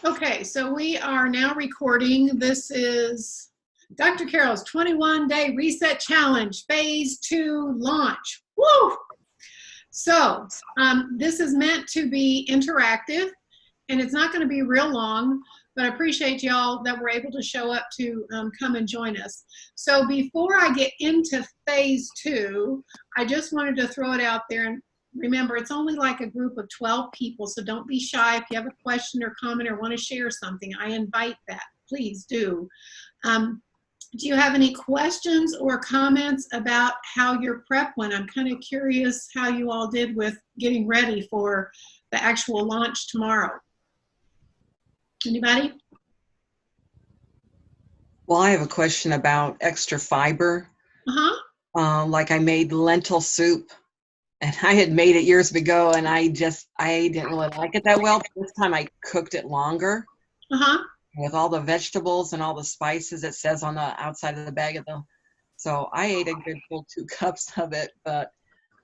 Okay, so we are now recording. This is Dr. Carol's 21-day reset challenge, phase 2 launch. Woo! So this is meant to be interactive, and it's not going to be real long, but I appreciate y'all that were able to show up to come and join us. So before I get into phase 2, I just wanted to throw it out there. And remember, it's only like a group of 12 people, so don't be shy. If you have a question or comment or want to share something, I invite that. Please do. Do you have any questions or comments about how your prep went? I'm kind of curious how you all did with getting ready for the actual launch tomorrow. Anybody? Well, I have a question about extra fiber. Like I made lentil soup, and I had made it years ago, and I didn't really like it that well. But this time I cooked it longer with all the vegetables and all the spices it says on the outside of the bag. So I ate a good full 2 cups of it, but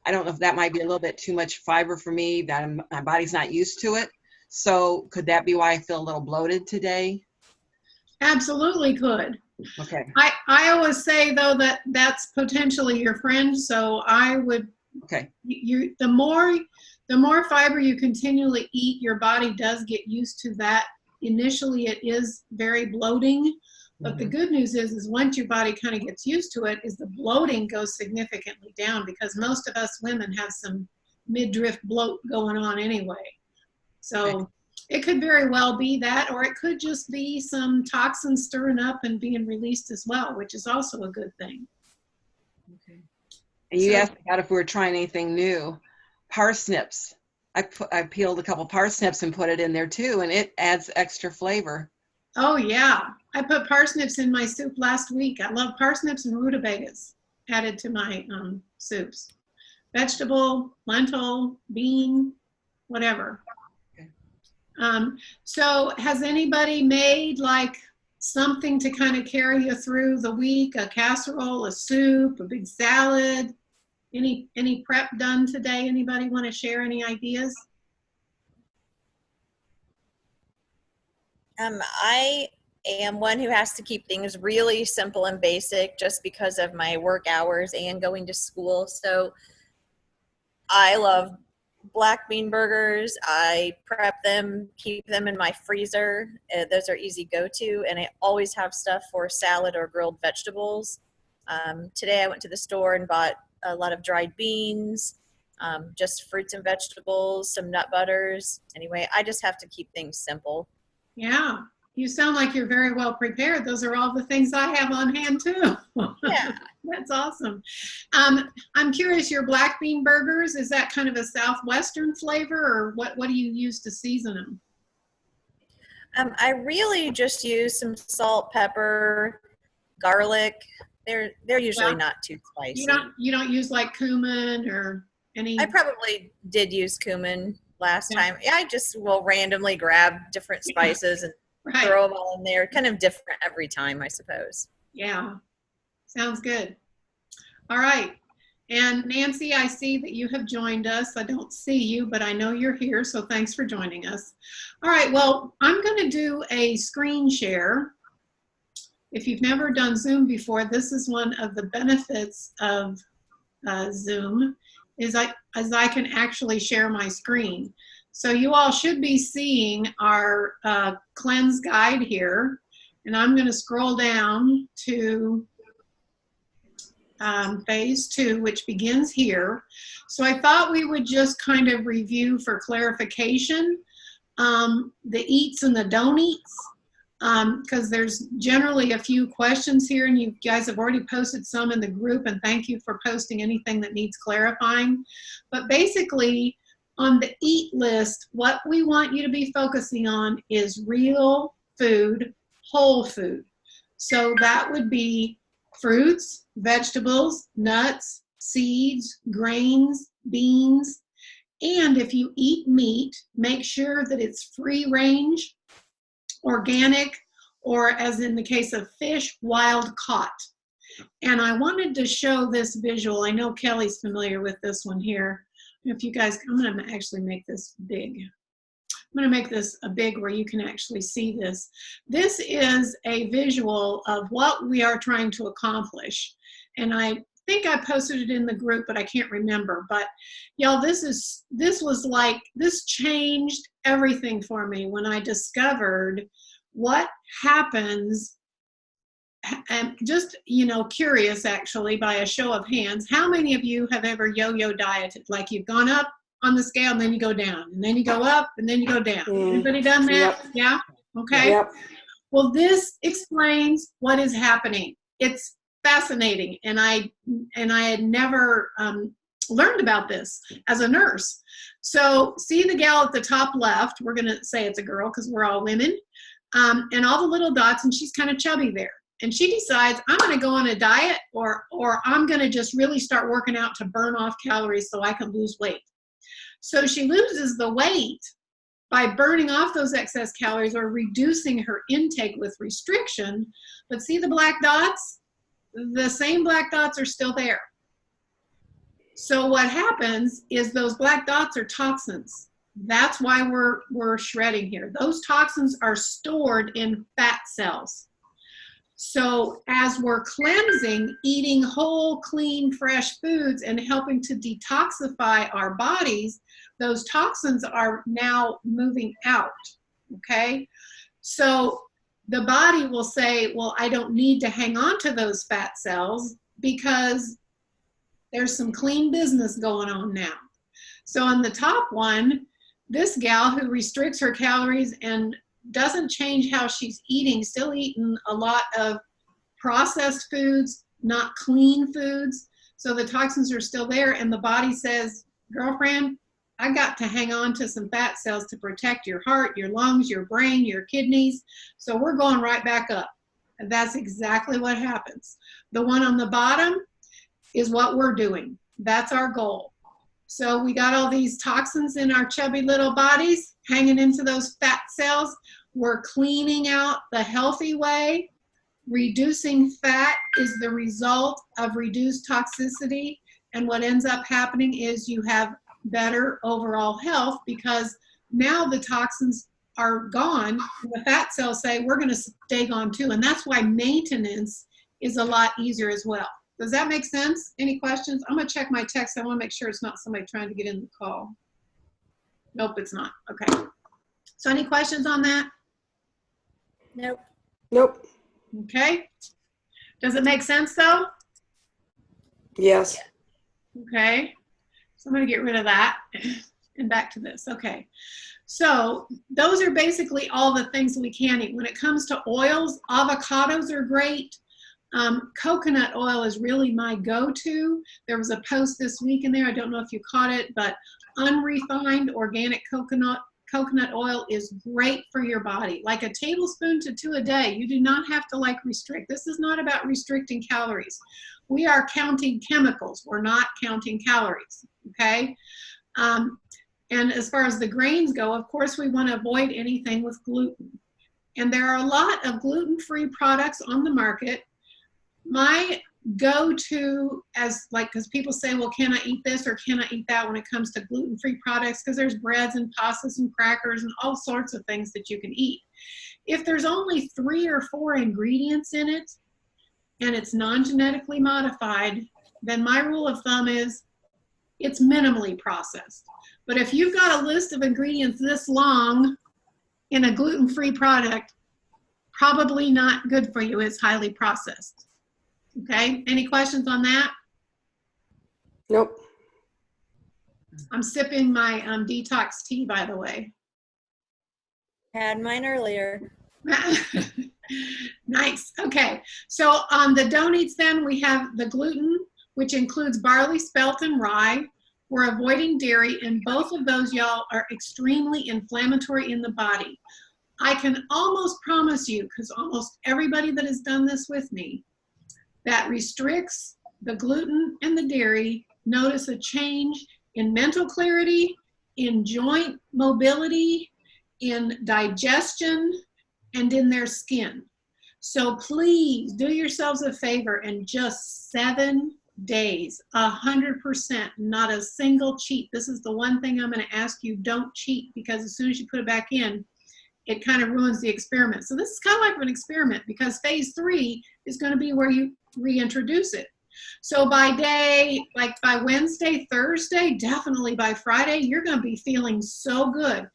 I don't know if that might be a little bit too much fiber for me, that my body's not used to it. So could that be why I feel a little bloated today? Absolutely could. Okay. I always say, though, that that's potentially your friend, so I would, okay. The more fiber you continually eat, your body does get used to that. Initially, it is very bloating, but the good news is once your body kind of gets used to it, is the bloating goes significantly down, because most of us women have some midriff bloat going on anyway. So it could very well be that, or it could just be some toxins stirring up and being released as well, which is also a good thing. Okay. And you asked about if we were trying anything new. Parsnips. I peeled a couple parsnips and put it in there too, and it adds extra flavor. Oh yeah, I put parsnips in my soup last week. I love parsnips and rutabagas added to my soups. Vegetable, lentil, bean, whatever. So has anybody made like something to kind of carry you through the week? A casserole, a soup, a big salad? Any prep done today? Anybody want to share any ideas? I am one who has to keep things really simple and basic just because of my work hours and going to school. So I love black bean burgers. I prep them, keep them in my freezer. Those are easy go-to, and I always have stuff for salad or grilled vegetables. Today I went to the store and bought a lot of dried beans, just fruits and vegetables, some nut butters. Anyway, I just have to keep things simple. Yeah, you sound like you're very well prepared. Those are all the things I have on hand too. Yeah. That's awesome. I'm curious, your black bean burgers, is that kind of a Southwestern flavor, or what do you use to season them? I really just use some salt, pepper, garlic. They're usually not too spicy. You don't use like cumin or any? I probably did use cumin last time. Yeah, I just will randomly grab different spices and throw them all in there. Kind of different every time, I suppose. Yeah, sounds good. All right. And Nancy, I see that you have joined us. I don't see you, but I know you're here, so thanks for joining us. All right, well, I'm going to do a screen share. If you've never done Zoom before, this is one of the benefits of Zoom, is as I can actually share my screen. So you all should be seeing our cleanse guide here, and I'm going to scroll down to phase 2, which begins here. So I thought we would just kind of review for clarification the eats and the don't eats, because there's generally a few questions here, and you guys have already posted some in the group, and thank you for posting anything that needs clarifying. But basically, on the eat list, what we want you to be focusing on is real food, whole food. So that would be fruits, vegetables, nuts, seeds, grains, beans. And if you eat meat, make sure that it's free range, organic, or as in the case of fish, wild caught. And I wanted to show this visual. I know Kelly's familiar with this one here. If you guys, I'm going to actually make this big. I'm going to make this a big where you can actually see this. This is a visual of what we are trying to accomplish. And I think I posted it in the group, but I can't remember. But y'all, this changed everything for me when I discovered what happens. And just, you know, curious actually, by a show of hands, how many of you have ever yo-yo dieted? Like you've gone up on the scale and then you go down and then you go up and then you go down. Anybody done that? Yep. Yeah. Okay. Yep. Well, this explains what is happening. It's fascinating, and I had never learned about this as a nurse. So see the gal at the top left, we're gonna say it's a girl because we're all women, and all the little dots, and she's kind of chubby there. And she decides, I'm gonna go on a diet, or I'm gonna just really start working out to burn off calories so I can lose weight. So she loses the weight by burning off those excess calories or reducing her intake with restriction. But see the black dots? The same black dots are still there. So what happens is those black dots are toxins. That's why we're shredding here. Those toxins are stored in fat cells. So as we're cleansing, eating whole, clean, fresh foods and helping to detoxify our bodies, those toxins are now moving out, okay? So the body will say, well, I don't need to hang on to those fat cells because there's some clean business going on now. So on the top one, this gal who restricts her calories and doesn't change how she's eating, still eating a lot of processed foods, not clean foods. So the toxins are still there, and the body says, girlfriend, I got to hang on to some fat cells to protect your heart, your lungs, your brain, your kidneys. So we're going right back up. And that's exactly what happens. The one on the bottom is what we're doing. That's our goal. So we got all these toxins in our chubby little bodies hanging into those fat cells. We're cleaning out the healthy way. Reducing fat is the result of reduced toxicity. And what ends up happening is you have better overall health because now the toxins are gone. The fat cells say, we're going to stay gone too. And that's why maintenance is a lot easier as well. Does that make sense? Any questions? I'm going to check my text. I want to make sure it's not somebody trying to get in the call. Nope, it's not. Okay. So any questions on that? Nope. Nope. Okay. Does it make sense though? Yes. Okay. So I'm going to get rid of that and back to this. Okay. So those are basically all the things we can eat. When it comes to oils, avocados are great. Coconut oil is really my go-to. There was a post this week in there. I don't know if you caught it, but unrefined organic coconut oil is great for your body. Like a tablespoon to 2 a day. You do not have to like restrict. This is not about restricting calories. We are counting chemicals. We're not counting calories, okay? And as far as the grains go, of course, we want to avoid anything with gluten. And there are a lot of gluten-free products on the market. My go-to because people say, well, can I eat this or can I eat that when it comes to gluten-free products? Because there's breads and pastas and crackers and all sorts of things that you can eat. If there's only 3 or 4 ingredients in it and it's non-genetically modified, then my rule of thumb is it's minimally processed. But if you've got a list of ingredients this long in a gluten-free product, probably not good for you. It's highly processed. Okay, any questions on that? Nope. I'm sipping my detox tea, by the way. Had mine earlier. Nice. Okay, so on the don't eats then, we have the gluten, which includes barley, spelt, and rye. We're avoiding dairy, and both of those, y'all, are extremely inflammatory in the body. I can almost promise you, because almost everybody that has done this with me, that restricts the gluten and the dairy, notice a change in mental clarity, in joint mobility, in digestion, and in their skin. So please do yourselves a favor and just 7 days, 100%, not a single cheat. This is the one thing I'm going to ask you, don't cheat, because as soon as you put it back in, it kind of ruins the experiment. So this is kind of like an experiment, because phase 3 is going to be where you reintroduce it. So by day, like by Wednesday, Thursday, definitely by Friday, you're going to be feeling so good.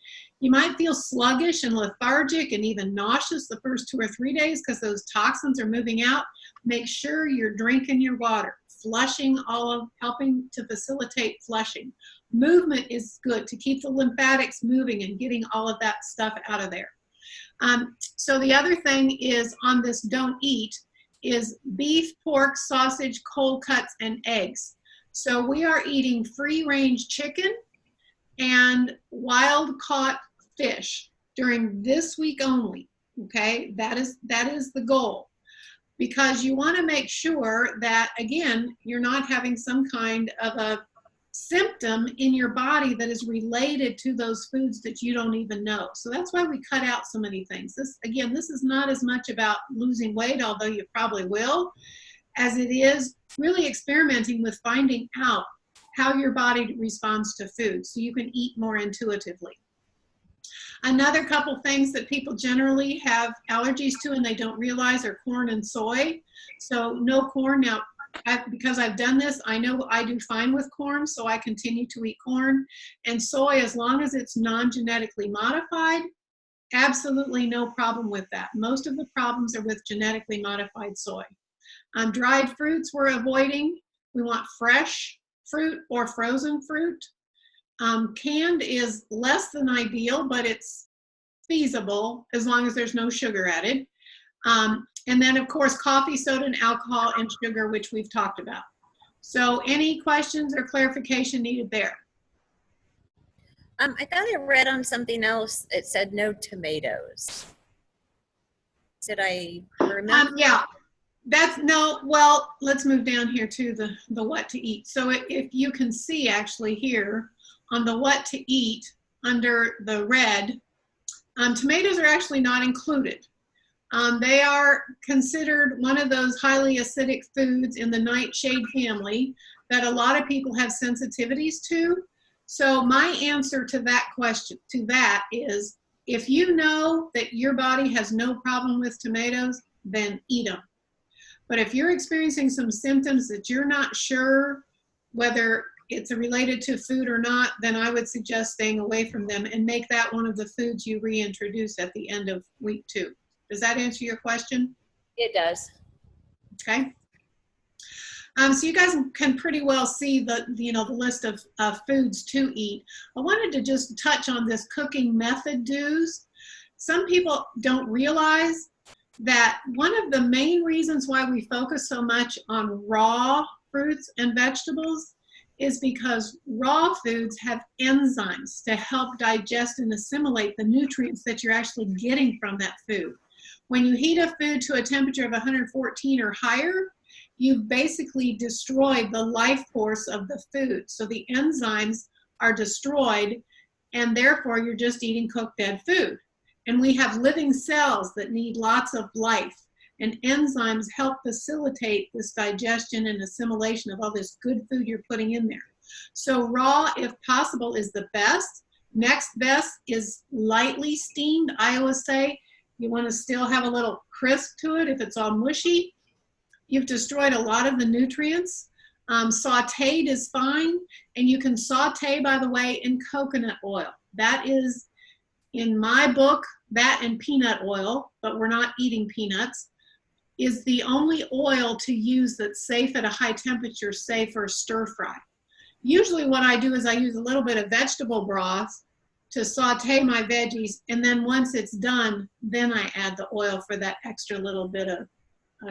You might feel sluggish and lethargic and even nauseous the first 2 or 3 days because those toxins are moving out. Make sure you're drinking your water, flushing, helping to facilitate flushing. Movement is good to keep the lymphatics moving and getting all of that stuff out of there. So the other thing is on this don't eat is beef, pork, sausage, cold cuts, and eggs. So we are eating free-range chicken and wild-caught fish during this week only, okay? That is the goal, because you want to make sure that, again, you're not having some kind of a symptom in your body that is related to those foods that you don't even know. So that's why we cut out so many things. This is not as much about losing weight, although you probably will, as it is really experimenting with finding out how your body responds to food so you can eat more intuitively. Another couple things that people generally have allergies to and they don't realize are corn and soy. So no corn. Now, because I've done this, I know I do fine with corn, so I continue to eat corn. And soy, as long as it's non-genetically modified, absolutely no problem with that. Most of the problems are with genetically modified soy. Dried fruits we're avoiding. We want fresh fruit or frozen fruit. Canned is less than ideal, but it's feasible as long as there's no sugar added. And then, of course, coffee, soda, and alcohol and sugar, which we've talked about. So any questions or clarification needed there? I thought I read on something else, it said no tomatoes. Did I remember? Yeah, well, let's move down here to the what to eat. So if you can see actually here on the what to eat under the red, tomatoes are actually not included. They are considered one of those highly acidic foods in the nightshade family that a lot of people have sensitivities to. So my answer to that question, is if you know that your body has no problem with tomatoes, then eat them. But if you're experiencing some symptoms that you're not sure whether it's related to food or not, then I would suggest staying away from them and make that one of the foods you reintroduce at the end of week 2. Does that answer your question? It does. Okay. So you guys can pretty well see the list of foods to eat. I wanted to just touch on this cooking method do's. Some people don't realize that one of the main reasons why we focus so much on raw fruits and vegetables is because raw foods have enzymes to help digest and assimilate the nutrients that you're actually getting from that food. When you heat a food to a temperature of 114 or higher, you've basically destroyed the life force of the food. So the enzymes are destroyed, and therefore you're just eating cooked dead food. And we have living cells that need lots of life, and enzymes help facilitate this digestion and assimilation of all this good food you're putting in there. So raw, if possible, is the best. Next best is lightly steamed. I always say you want to still have a little crisp to it. If it's all mushy, you've destroyed a lot of the nutrients. Sauteed is fine, and you can saute, by the way, in coconut oil. That is, in my book, that and peanut oil, but we're not eating peanuts, is the only oil to use that's safe at a high temperature, safe for stir fry. Usually what I do is I use a little bit of vegetable broth to saute my veggies, and then once it's done, then I add the oil for that extra little bit of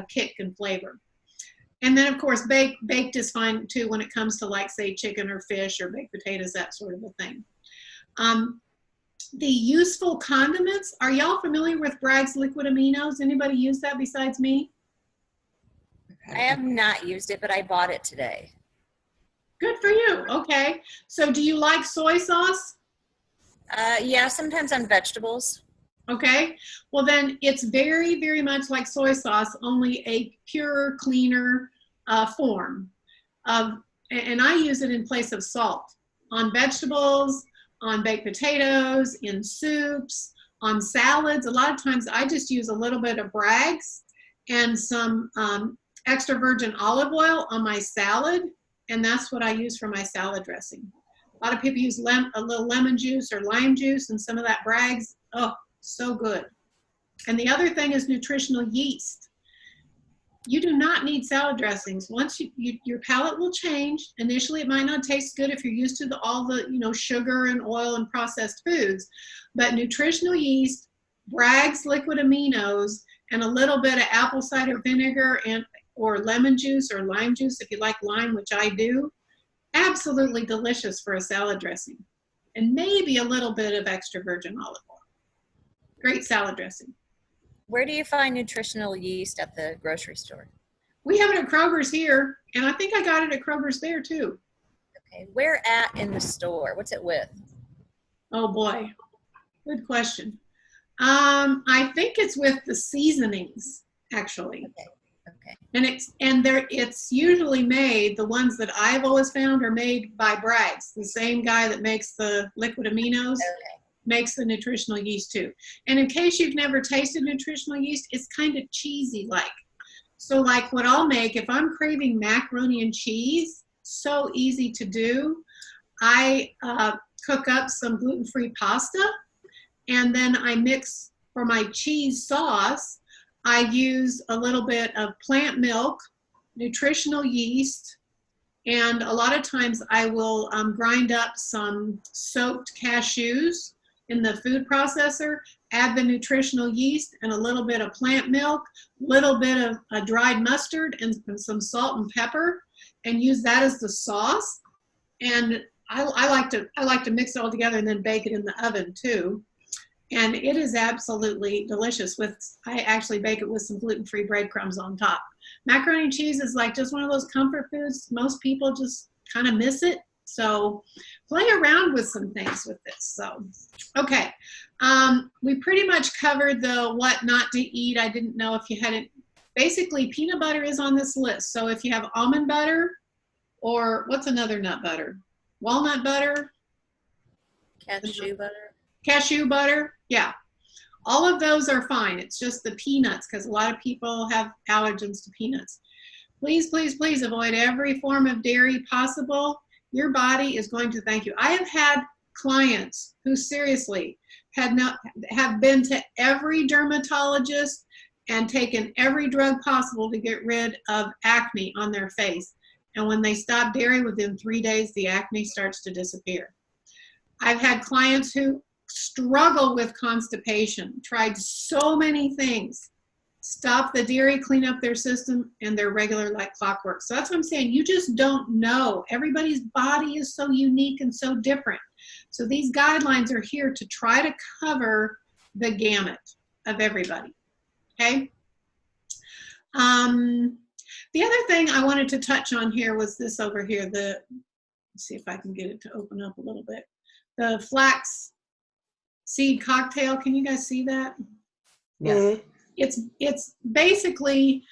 kick and flavor. And then, of course, baked is fine too when it comes to, like, say, chicken or fish or baked potatoes, that sort of a thing. The useful condiments, are y'all familiar with Bragg's liquid aminos? Anybody use that besides me? I have not used it, but I bought it today. Good for you. Okay. So do you like soy sauce? Yeah, sometimes on vegetables. Okay. Well, then it's very, very much like soy sauce, only a pure, cleaner form. of, and I use it in place of salt on vegetables, on baked potatoes, in soups, on salads. A lot of times I just use a little bit of Bragg's and some extra virgin olive oil on my salad, and that's what I use for my salad dressing. A lot of people use a little lemon juice or lime juice and some of that Bragg's. Oh, so good. And the other thing is nutritional yeast. You do not need salad dressings. Once your palate will change. Initially, it might not taste good if you're used to all the sugar and oil and processed foods. But nutritional yeast, Bragg's liquid aminos, and a little bit of apple cider vinegar or lemon juice or lime juice, if you like lime, which I do, absolutely delicious for a salad dressing. And maybe a little bit of extra virgin olive oil. Great salad dressing. Where do you find nutritional yeast at the grocery store? We have it at Kroger's here, and I think I got it at Kroger's there too. Okay, where at in the store? What's it with? Oh boy, good question. I think it's with the seasonings, actually. Okay. And it's usually made, the ones that I've always found are made by Bragg's, the same guy that makes the liquid aminos. Okay. Makes the nutritional yeast too. And in case you've never tasted nutritional yeast, it's kind of cheesy like. So like what I'll make, if I'm craving macaroni and cheese, so easy to do. I cook up some gluten-free pasta, and then I mix for my cheese sauce. I use a little bit of plant milk, nutritional yeast, and a lot of times I will grind up some soaked cashews in the food processor, add the nutritional yeast and a little bit of plant milk, little bit of a dried mustard and some salt and pepper, and use that as the sauce. And I like to mix it all together and then bake it in the oven too. And it is absolutely delicious. I actually bake it with some gluten-free breadcrumbs on top. Macaroni and cheese is like just one of those comfort foods. Most people just kind of miss it. So play around with some things with this. So, okay. We pretty much covered the what not to eat. I didn't know if you hadn't. Basically, peanut butter is on this list. So if you have almond butter, or what's another nut butter? Walnut butter? Cashew butter? Cashew butter, yeah. All of those are fine. It's just the peanuts, because a lot of people have allergens to peanuts. Please, please, please avoid every form of dairy possible. Your body is going to thank you. I have had clients who seriously have been to every dermatologist and taken every drug possible to get rid of acne on their face. And when they stop dairy, within 3 days, the acne starts to disappear. I've had clients who struggle with constipation, tried so many things, stop the dairy, clean up their system, and they're regular like clockwork. So that's what I'm saying. You just don't know. Everybody's body is so unique and so different. So these guidelines are here to try to cover the gamut of everybody. Okay? The other thing I wanted to touch on here was this over here. Let's see if I can get it to open up a little bit. The flax seed cocktail. Can you guys see that? Yes. It's basically,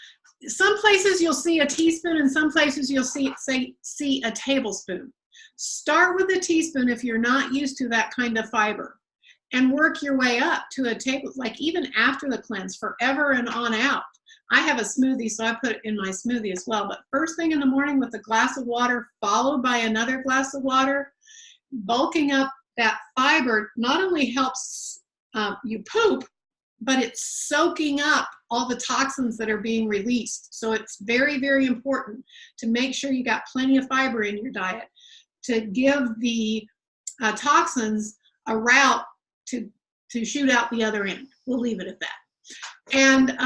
some places you'll see a teaspoon and some places you'll see a tablespoon. Start with a teaspoon if you're not used to that kind of fiber, and work your way up to a table, like even after the cleanse, forever and on out. I have a smoothie, so I put it in my smoothie as well. But first thing in the morning with a glass of water, followed by another glass of water, bulking up that fiber not only helps you poop, but it's soaking up all the toxins that are being released. So it's very, very important to make sure you got plenty of fiber in your diet to give the toxins a route to shoot out the other end. We'll leave it at that. And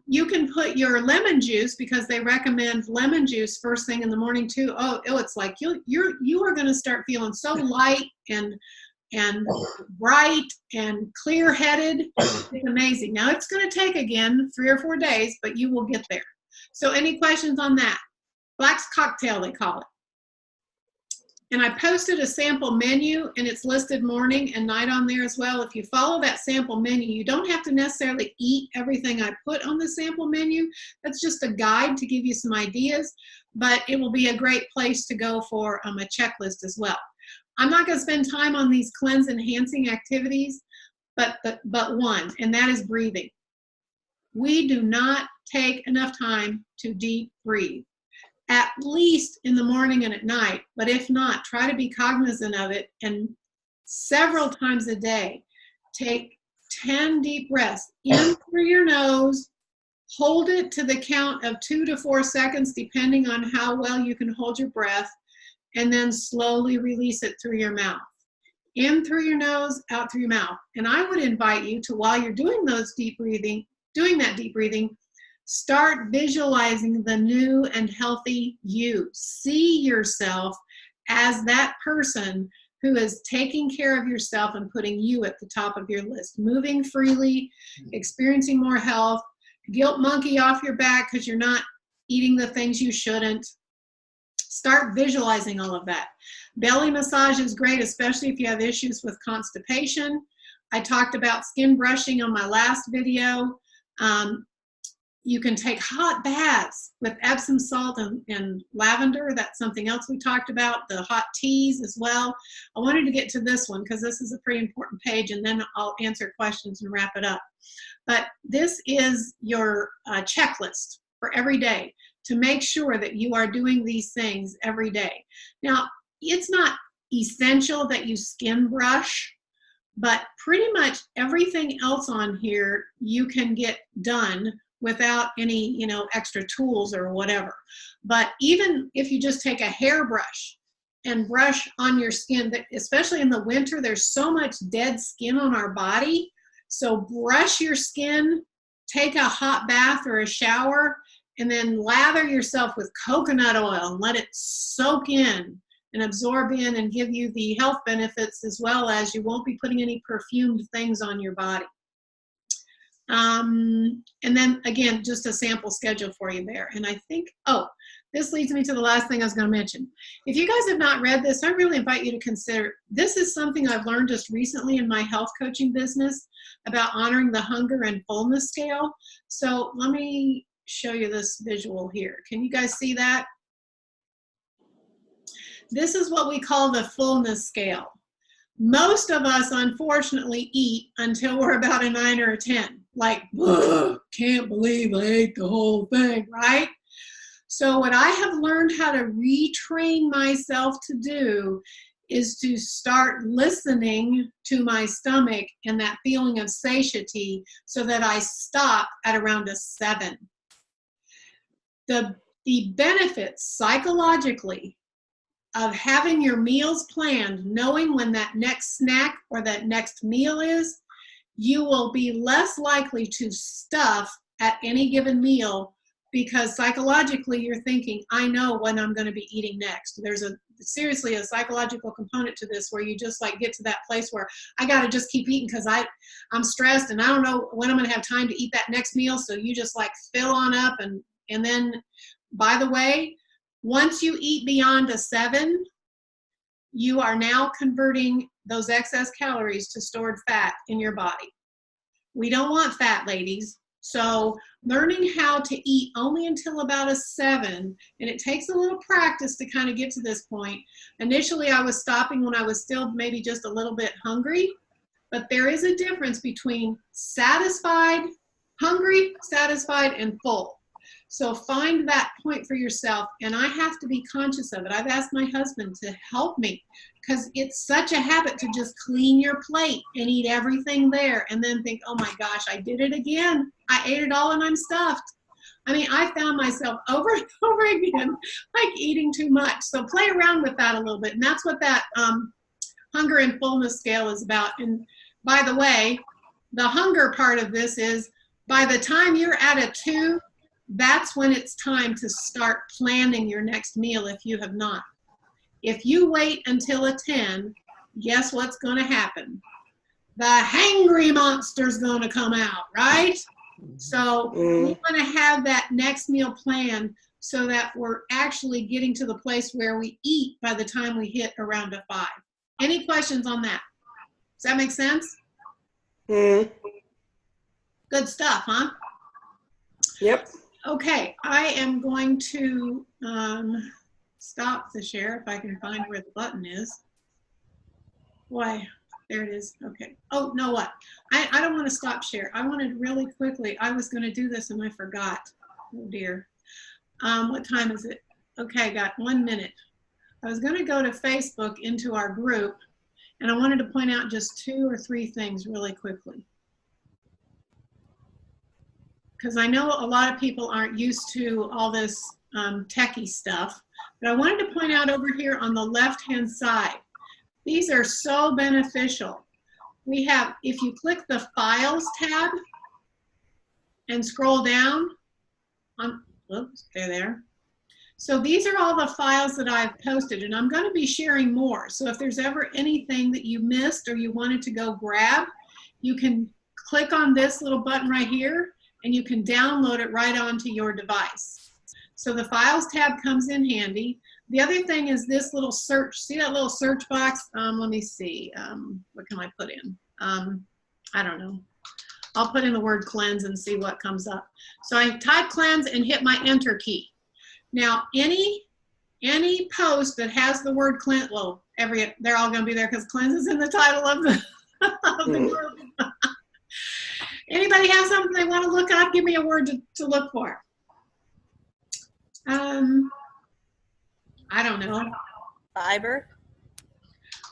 you can put your lemon juice, because they recommend lemon juice first thing in the morning too. Oh, it's like you are going to start feeling so light and bright and clear-headed. It's amazing. Now it's going to take again 3 or 4 days, but you will get there. So any questions on that? Flax cocktail, they call it. And I posted a sample menu, and it's listed morning and night on there as well. If you follow that sample menu, you don't have to necessarily eat everything I put on the sample menu. That's just a guide to give you some ideas, but it will be a great place to go for a checklist as well. I'm not going to spend time on these cleanse enhancing activities, but one, and that is breathing. We do not take enough time to deep breathe, at least in the morning and at night. But if not, try to be cognizant of it, and several times a day, take 10 deep breaths in through your nose, hold it to the count of 2 to 4 seconds, depending on how well you can hold your breath, and then slowly release it through your mouth. In through your nose, out through your mouth. And I would invite you to, while you're doing that deep breathing, start visualizing the new and healthy you. See yourself as that person who is taking care of yourself and putting you at the top of your list, moving freely, experiencing more health, guilt monkey off your back because you're not eating the things you shouldn't. Start visualizing all of that. Belly massage is great, especially if you have issues with constipation. I talked about skin brushing on my last video. You can take hot baths with Epsom salt and lavender. That's something else we talked about. The hot teas as well. I wanted to get to this one because this is a pretty important page, and then I'll answer questions and wrap it up. But this is your checklist for every day to make sure that you are doing these things every day. Now, it's not essential that you skin brush, but pretty much everything else on here you can get done without any, extra tools or whatever. But even if you just take a hairbrush and brush on your skin, especially in the winter, there's so much dead skin on our body. So brush your skin, take a hot bath or a shower, and then lather yourself with coconut oil and let it soak in and absorb in and give you the health benefits, as well as you won't be putting any perfumed things on your body. And then again, just a sample schedule for you there. And I think, this leads me to the last thing I was going to mention. If you guys have not read this, I really invite you to consider. This is something I've learned just recently in my health coaching business about honoring the hunger and fullness scale. So let me show you this visual here. Can you guys see that? This is what we call the fullness scale. Most of us, unfortunately, eat until we're about a 9 or a 10. Like, can't believe I ate the whole thing, right? So what I have learned how to retrain myself to do is to start listening to my stomach and that feeling of satiety so that I stop at around a 7. The benefits psychologically of having your meals planned, knowing when that next snack or that next meal is, you will be less likely to stuff at any given meal, because psychologically you're thinking, I know when I'm going to be eating next. There's seriously a psychological component to this where you just like get to that place where I got to just keep eating because I'm stressed and I don't know when I'm going to have time to eat that next meal. So you just like fill on up, and then, by the way, once you eat beyond a 7, you are now converting those excess calories to stored fat in your body. We don't want fat, ladies. So learning how to eat only until about a 7, and it takes a little practice to kind of get to this point. Initially, I was stopping when I was still maybe just a little bit hungry, but there is a difference between hungry, satisfied, and full. So find that point for yourself, and I have to be conscious of it. I've asked my husband to help me because it's such a habit to just clean your plate and eat everything there and then think, oh my gosh, I did it again. I ate it all and I'm stuffed. I mean, I found myself over and over again, like eating too much. So play around with that a little bit. And that's what that hunger and fullness scale is about. And by the way, the hunger part of this is by the time you're at a 2, that's when it's time to start planning your next meal if you have not. If you wait until a 10, guess what's going to happen? The hangry monster's going to come out, right? So we want to have that next meal plan so that we're actually getting to the place where we eat by the time we hit around a 5. Any questions on that? Does that make sense? Mm. Good stuff, huh? Yep. Okay, I am going to stop the share if I can find where the button is. Why? There it is. Okay. Oh, no, what? I don't want to stop share. I wanted really quickly. I was going to do this and I forgot. Oh, dear. What time is it? Okay, got 1 minute. I was going to go to Facebook into our group, and I wanted to point out just 2 or 3 things really quickly. Because I know a lot of people aren't used to all this techie stuff, but I wanted to point out over here on the left-hand side, these are so beneficial. We have, if you click the Files tab and scroll down, oops, they're there. So these are all the files that I've posted, and I'm going to be sharing more. So if there's ever anything that you missed or you wanted to go grab, you can click on this little button right here, and you can download it right onto your device. So the Files tab comes in handy. The other thing is this little search. See that little search box? Let me see. What can I put in? I don't know. I'll put in the word cleanse and see what comes up. So I type cleanse and hit my enter key. Now, any post that has the word cleanse, well, they're all going to be there because cleanse is in the title of the, of the group. Anybody have something they want to look up? Give me a word to look for. I don't know. Fiber.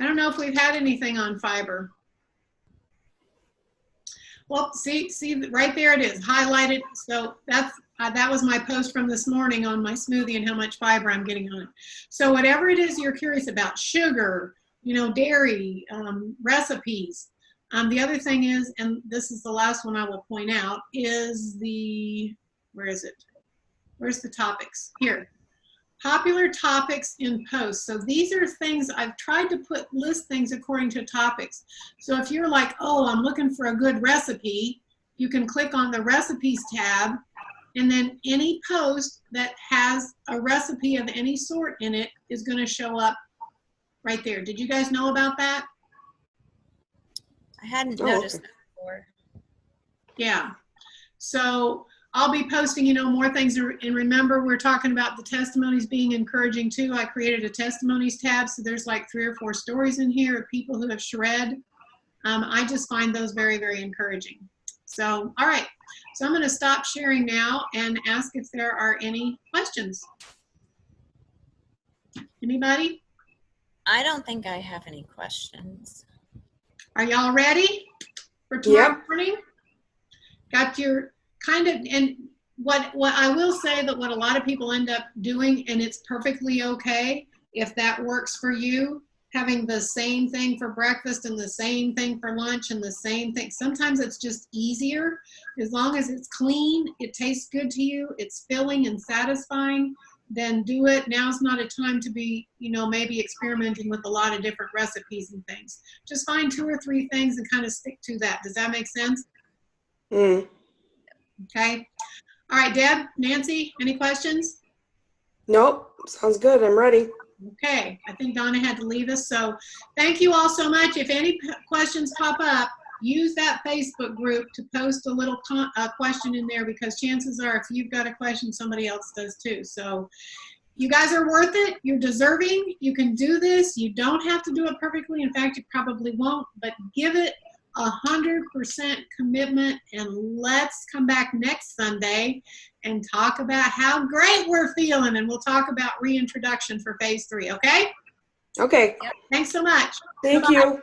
I don't know if we've had anything on fiber. Well, see, right there it is, highlighted. So that was my post from this morning on my smoothie and how much fiber I'm getting on it. So whatever it is you're curious about, sugar, dairy, recipes. The other thing is, and this is the last one I will point out, is where is it? Where's the topics? Here. Popular topics in posts. So these are things I've tried to list things according to topics. So if you're like, oh, I'm looking for a good recipe, you can click on the recipes tab, and then any post that has a recipe of any sort in it is going to show up right there. Did you guys know about that? I hadn't noticed that before. Yeah. So I'll be posting, more things. And remember, we're talking about the testimonies being encouraging too. I created a testimonies tab. So there's like 3 or 4 stories in here of people who have shred. I just find those very, very encouraging. So, all right. So I'm going to stop sharing now and ask if there are any questions. Anybody? I don't think I have any questions. Are y'all ready for tomorrow morning? Got your kind of, and what I will say that what a lot of people end up doing, and it's perfectly okay if that works for you, having the same thing for breakfast and the same thing for lunch and the same thing. Sometimes it's just easier. As long as it's clean, it tastes good to you, it's filling and satisfying, then do it. Now's not a time to be, maybe experimenting with a lot of different recipes and things. Just find 2 or 3 things and kind of stick to that. Does that make sense? Mm. Okay. All right, Deb, Nancy, any questions? Nope. Sounds good. I'm ready. Okay. I think Donna had to leave us. So thank you all so much. If any questions pop up, use that Facebook group to post a little question in there, because chances are if you've got a question, somebody else does too. So you guys are worth it. You're deserving. You can do this. You don't have to do it perfectly. In fact, you probably won't, but give it 100% commitment, and let's come back next Sunday and talk about how great we're feeling, and we'll talk about reintroduction for phase 3. Okay? Okay. Yep. Thanks so much. Thank Bye-bye. you.